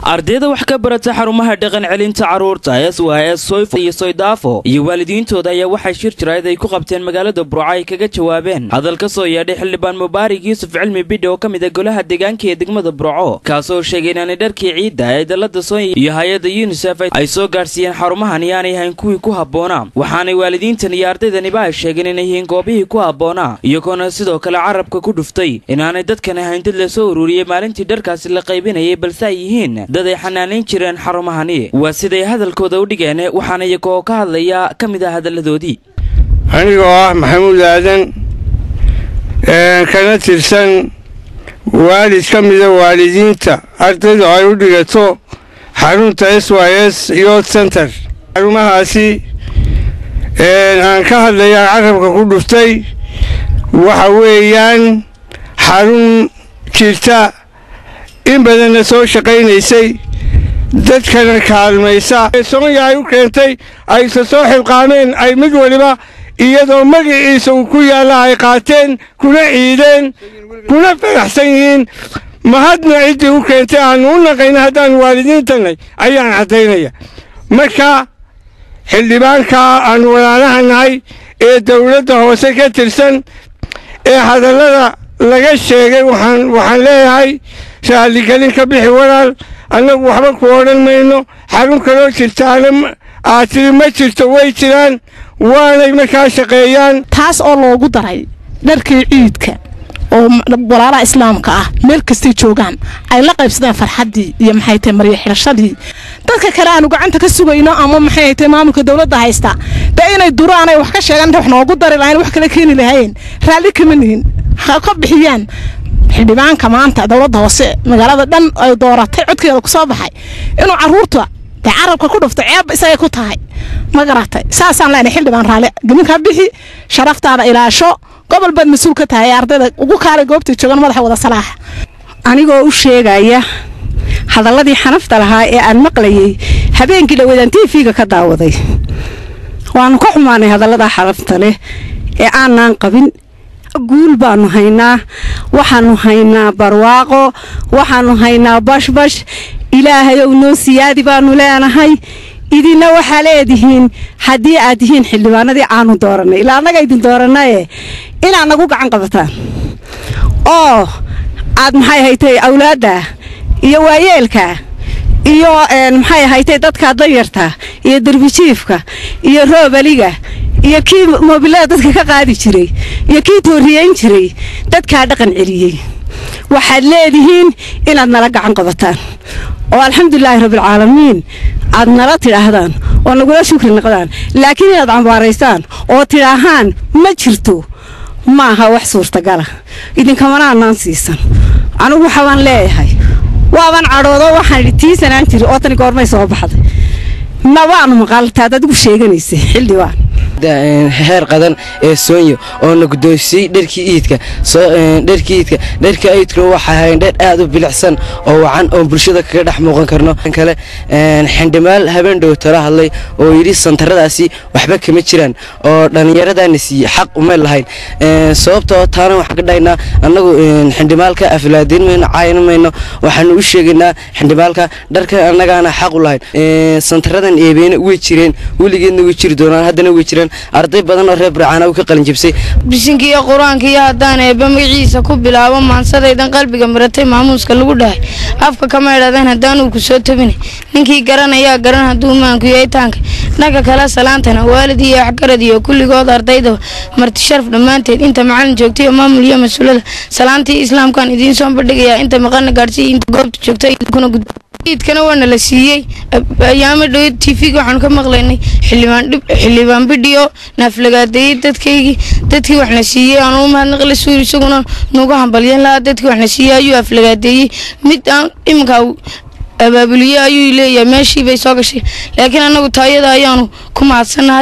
ardayda wax ka barata xarumaha dhaqan celinta caruurta SOS Soyf iyo Soydaafo iyo waalidiintooda ayaa waxay shir jirayd ay ku qabteen magaalada Burco ay kaga jawaabeen hadal ka soo yeedhay xildhibaan Mubaarak Yuusuf Cilmi Bidho oo kamid ah golaha deegaanka ee degmada Burco kaasoo sheegay in dharkii ciidda ee dalada Soomaaliya iyo hay'adda UNICEF ay soo gaarsiiyeen xarumahan yaanay hayn kuwii ku habboonaa waxaanay waalidiintan iyo ardaydaniba ay sheegeen inay yihiin goobihii ku habboonaa iyagoona sidoo kale carabka ku dhuftay inaanay dadkan ahayn dad la soo ururiyay maalintii dharkaasi la qaybinayay balse ay yihiin dad ay xanaaneyn jireen xarumahani waa siday hadalkooda u dhigeen waxaana iyagoo ka hadlaya kamid ah hadaladoodii anigoo Maxamuud Aadan kana tirsan waalid kamid ah waalidiinta ardaydu ay u dhigato xarunta SOS Youth Center xarumahaasi aan ka hadlaya carabka ku dhuftay waxa weeyaan xarun jirta in badan soo shaqeynaysay dadkana kaalmaysa Soomaaliya ay u keentay ay soo xilqaameen ay mid waliba iyadoo magaciisa ku yaala ay qaateen kuna ciideen kuna faraxsan yihiin mahadna cidii u keentay aan u naqayn hadaan waalidiintanay ayaan cadeynaya marka xildhibaanka aan walaalahay ee dawladda hoose ka tirsan ee hadalada laga sheegay waxaan leeyahay shaqaligelin ka bixi walaal anagu waxba ku oran mayno xarun kale jirtaana aatiri ma jirto way jiraan waanay markaa shaqeeyaan taas oo loogu daray dharkii ciidka oo walaalaha islaamka ah meel kasta joogan ay la qaybsadeen farxadii iyo maxay tahay mariyo xirashadii dadka kale aanu gacanta ka sugayno ama maxay tahay maamulka dawladda haysta inay duraan ay wax ka sheegan wax noogu dari lahayn wax kale keeni lahayn raali kama nihin ka bixiyaan xildhibaanka maanta dawladda hoose magaalada dhan ay dooratay codkeeda ku soo baxay inuu caruurta carabka ku dhufto ceeb isaga ku tahay ma garatay saasaan leenahay xildhibaan raali gaminka bixi sharaftaada ilaasho gobol bad mas'uul ka tahay ardayda ugu kaalay goobta joogan madaxa wada salaax anigoo u sheegaya hadaladii xanafta lahaa ee aan maqlayay habeenkii dhawadan TV-ga ka daawaday waan ku xumaanay hadalada xanafta leh ee aanan qabin guul baanu haynaa waxaanu haynaa barwaaqo waxaanu haynaa bashbash ilaahay oo noo siyaadi baanu leenahay idina waxa leedihiin hadii aad yihiin xildhibaanadii aanu dooranay ilaa anaga idin dooranay in aan nagu gacan qabataan oo aad maxay haytay awlaada iyo waayeelka iyo maxay haytay dadka danyarta iyo darbijiifka iyo roobaliga iyo kii mobilada dadka ka qaadi jiray iyo kii tooriyeyn jiray dadka dhaqan celiyay waxaad leedihiin inaad nala gacan qabataan oo alxamdulilaahi rabbil caalamiin aad nala tidhaahdaan oo nagula shukri noqdaan laakiin inaad cambaaraysaan oo tidhaahaan ma jirto ma aha wax suurtagal ah idinkamana aanan siisan anigu waxaan leeyahay waaban cadhoodo waxaan tiisanaan jiray oo tan goormay soo baxday ma waan maqaltaa dad ugu sheeganaysa xildhibaan heer qadan ee Soomaaliya oo nagdoosay dharkii iidka dharka iidka waxa hayn dhar aad u bilicsan oo wacan oo bulshada kaga dhex muuqan karno kale xindhimaal habeen dhow tala hadlay oo yiri santaradaasi waxba kama jiraan oo dhalinyarada si xaq uma lahayn sababtoo taana waxa ka dhaynaa anagu xindhimaalka aflaadin meena caayinayno waxaan u sheegaynaa xindhimaalka dharka anagana xaq u lahayn santaradan eebeena way jireen waligeedna way jiri doonaan haddana way jireen arday badan oo reer Burcaan oo ka qalin jabsay bishinkii iyo quraanka iyo hadaan eeba magaciisa ku bilaabo maansadaydan qalbiga maratay maamuuska lagu dhahay afka kama eedadeen hadaan uu ku soo tabinay ninkii garanaya garan haduu maanku yahay taanka naga kala salaantana waalidii iyo xaqarad iyo kulligood ardayda marti sharaf dhamaanteed inta macallin joogtay maamul iyo mas'uulada salaantii islaamkan idin soo bandhigaya inta maqan gaarsiin inta goobta joogtay kuna idkana wana la siiyay ayaama dhow TV-ga waxaan ka maqlaynay xildhibaan Bidho naflagaaday dadkii wax la siiyay aan u mahadnaqay suuri isaguna nugu hambalyan la dadkii wax la siiyay ayuu aflagaaday mid aan imka abaabuliye ayuu leeyahay meeshii bay soo gashay laakiin anagu taayada ayaanu ku maadsanahay